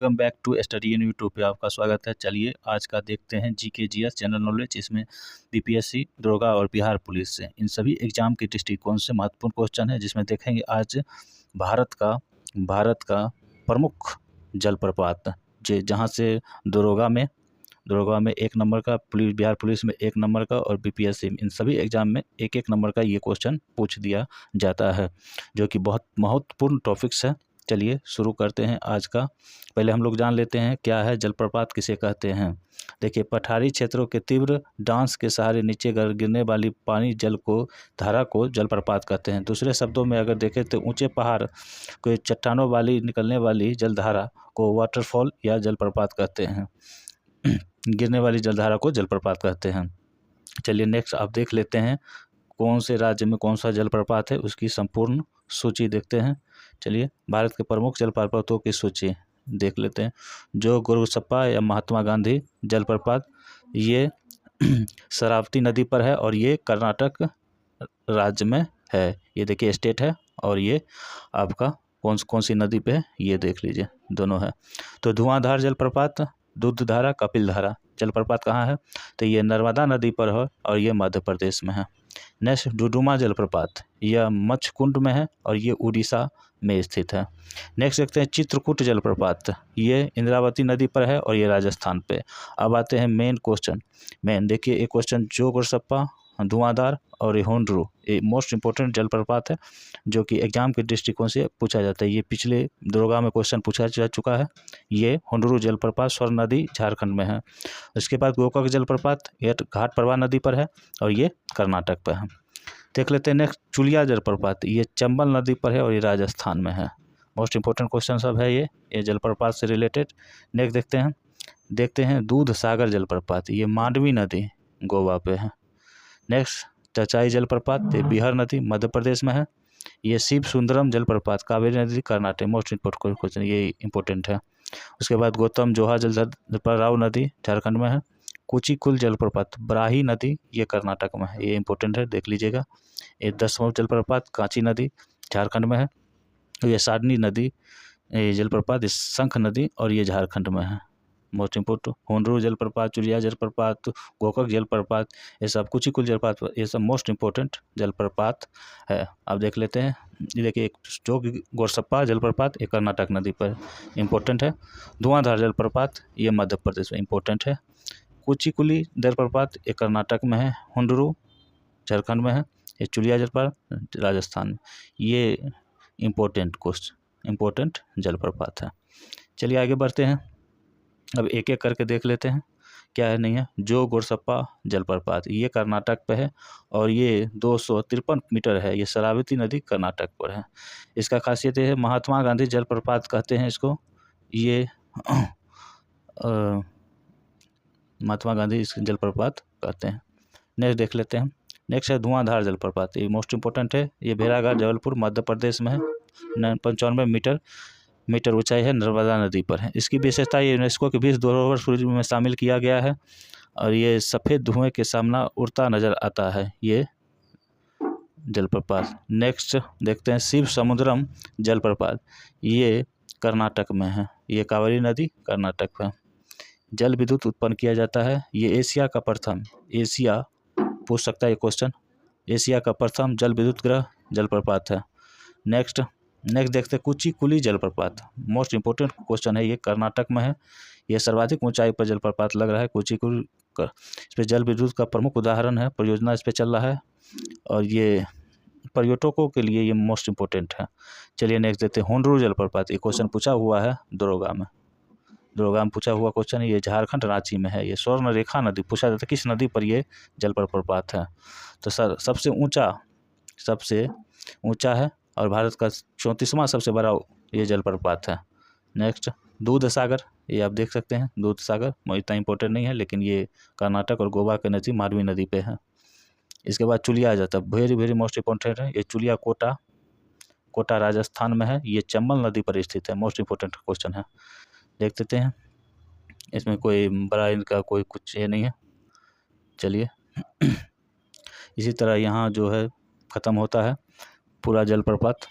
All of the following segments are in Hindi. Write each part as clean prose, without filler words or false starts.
Welcome back to study in YouTube पे आपका स्वागत है। चलिए आज का देखते हैं जीके जीएस जनरल नॉलेज। इसमें बीपीएससी, दरोगा और बिहार पुलिस से इन सभी एग्जाम के दृष्टिकोण से महत्वपूर्ण क्वेश्चन है, जिसमें देखेंगे आज भारत का प्रमुख जलप्रपात जहाँ से दरोगा में 1 नंबर का, बिहार पुलिस में 1 नंबर का और बीपीएससी इन सभी एग्जाम में 1-1 नंबर का ये क्वेश्चन पूछ दिया जाता है, जो कि बहुत महत्वपूर्ण टॉपिक्स है। चलिए शुरू करते हैं आज का। पहले हम लोग जान लेते हैं क्या है जलप्रपात, किसे कहते हैं। देखिए, पठारी क्षेत्रों के तीव्र डांस के सहारे नीचे गिरने वाली पानी धारा को जलप्रपात कहते हैं। दूसरे शब्दों में अगर देखें तो ऊंचे पहाड़ के चट्टानों वाली निकलने वाली जलधारा को वाटरफॉल या जलप्रपात कहते हैं। गिरने वाली जलधारा को जलप्रपात कहते हैं। चलिए नेक्स्ट आप देख लेते हैं कौन से राज्य में कौन सा जलप्रपात है, उसकी संपूर्ण सूची देखते हैं। चलिए भारत के प्रमुख जलप्रपातों की सूची देख लेते हैं। जो गोरुसप्पा या महात्मा गांधी जलप्रपात, ये शरावती नदी पर है और ये कर्नाटक राज्य में है। ये देखिए स्टेट है और ये आपका कौन सी नदी पे है ये देख लीजिए, दोनों है। तो धुआंधार जलप्रपात, दूधधारा, कपिलधारा जलप्रपात कहाँ है, तो ये नर्मदा नदी पर है और ये मध्य प्रदेश में है। नेक्स्ट डुडुमा जलप्रपात, यह मच्छकुंड में है और ये उड़ीसा में स्थित है। नेक्स्ट देखते हैं चित्रकूट जलप्रपात, ये इंद्रावती नदी पर है और ये राजस्थान पे। अब आते हैं मेन क्वेश्चन। देखिए एक क्वेश्चन, जो गोरसप्पा, धुआंधार और ये होंडरू, ये मोस्ट इंपॉर्टेंट जलप्रपात है जो कि एग्जाम के दृष्टिकोण से पूछा जाता है। ये पिछले दरोगा में क्वेश्चन पूछा जा चुका है। ये होंडरू जलप्रपात स्वर्ण नदी झारखंड में है। उसके बाद गोकाक जलप्रपात, ये घाट प्रभा नदी पर है और ये कर्नाटक पर है। देख लेते हैं नेक्स्ट चुलिया जलप्रपात, ये चंबल नदी पर है और ये राजस्थान में है। मोस्ट इंपॉर्टेंट क्वेश्चन सब है ये जलप्रपात से रिलेटेड। नेक्स्ट देखते हैं दूध सागर जलप्रपात, ये मांडवी नदी गोवा पे है। नेक्स्ट चचाई जलप्रपात, ये बिहार नदी मध्य प्रदेश में है। ये शिव सुंदरम जलप्रपात, कावेरी नदी कर्नाटक। मोस्ट इंपॉर्टेंट क्वेश्चन, ये इंपॉर्टेंट है। उसके बाद गौतम जोहार जलप्रपात नदी झारखंड में है। कुचिकुल जलप्रपात, बराही नदी, ये कर्नाटक में है, ये इंपॉर्टेंट है, देख लीजिएगा। ये 10वां जलप्रपात कांची नदी झारखंड में है। ये सारनी नदी, ये जलप्रपात शंख नदी और ये झारखंड में है। मोस्ट इम्पोर्टेंट होंडरू जलप्रपात, चुलिया जलप्रपात, गोकाक जलप्रपात, ये सब कुचिकुल जलप्रपात, ये सब मोस्ट इम्पोर्टेंट जलप्रपात है। अब देख लेते हैं। ये देखिए जो गोरसप्पा जलप्रपात, ये कर्नाटक नदी पर इम्पोर्टेंट है। धुआंधार जलप्रपात, ये मध्य प्रदेश में इम्पोर्टेंट है। कुचिकुली जलप्रपात, ये कर्नाटक में है। होंडरू झारखंड में है। ये चुलिया जलप्रपात राजस्थान में। ये इम्पोर्टेंट जलप्रपात है। चलिए आगे बढ़ते हैं। अब एक एक करके देख लेते हैं क्या है नहीं है। जो गोरसप्पा जलप्रपात, ये कर्नाटक पे है और ये 253 मीटर है। ये शरावती नदी कर्नाटक पर है। इसका खासियत ये है, महात्मा गांधी जलप्रपात कहते हैं इसको। ये महात्मा गांधी इस जलप्रपात कहते हैं। नेक्स्ट देख लेते हैं। नेक्स्ट है धुआंधार जलप्रपात, ये मोस्ट इंपॉर्टेंट है। ये भेड़ाघाट जबलपुर मध्य प्रदेश में है। 95 मीटर ऊंचाई है, नर्मदा नदी पर है। इसकी विशेषता, ये यूनेस्को के 20 धरोहर सूची में शामिल किया गया है और ये सफ़ेद धुएं के सामना उड़ता नजर आता है ये जलप्रपात। नेक्स्ट देखते हैं शिव समुद्रम जलप्रपात, ये कर्नाटक में है। ये कावेरी नदी कर्नाटक में। जल विद्युत उत्पन्न किया जाता है। ये एशिया पूछ सकता है ये क्वेश्चन, एशिया का प्रथम जल विद्युत ग्रह जलप्रपात है। नेक्स्ट देखते हैं कुचिकुली जलप्रपात, मोस्ट इंपोर्टेंट क्वेश्चन है। ये कर्नाटक में है। ये सर्वाधिक ऊंचाई पर जलप्रपात लग रहा है कुचिकुल। इस पर जल विद्युत का प्रमुख उदाहरण है, परियोजना इस पर चल रहा है और ये पर्यटकों के लिए ये मोस्ट इंपोर्टेंट है। चलिए नेक्स्ट देखते हैं होंडरू जलप्रपात, ये क्वेश्चन पूछा हुआ है दरोगा में पूछा हुआ क्वेश्चन है। ये झारखंड रांची में है। ये स्वर्ण रेखा नदी, पूछा जाता है किस नदी पर ये जलप्रपात है। तो सर सबसे ऊंचा है और भारत का 34वां सबसे बड़ा ये जलप्रपात है। नेक्स्ट दूध सागर, ये आप देख सकते हैं दूध सागर, इतना इंपॉर्टेंट नहीं है लेकिन ये कर्नाटक और गोवा के नज़दीक मांडवी नदी पे है। इसके बाद चुलिया आ जाता है, वेरी मोस्ट इंपॉर्टेंट है। ये चुलिया कोटा राजस्थान में है। ये चंबल नदी पर स्थित है। मोस्ट इंपॉर्टेंट क्वेश्चन है, देख लेते हैं। इसमें कोई बड़ा इनका कोई कुछ ये नहीं है। चलिए इसी तरह यहाँ जो है ख़त्म होता है पूरा जलप्रपात।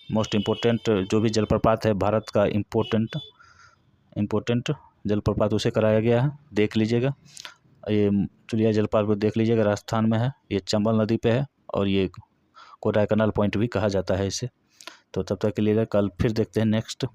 मोस्ट इम्पोर्टेंट जो भी जलप्रपात है भारत का इम्पोर्टेंट इम्पोर्टेंट जलप्रपात उसे कराया गया है, देख लीजिएगा। ये चुलिया जलप्रपात को देख लीजिएगा, राजस्थान में है, ये चंबल नदी पे है और ये कोडाईकनाल पॉइंट भी कहा जाता है इसे। तो तब तक के लिए कल फिर देखते हैं नेक्स्ट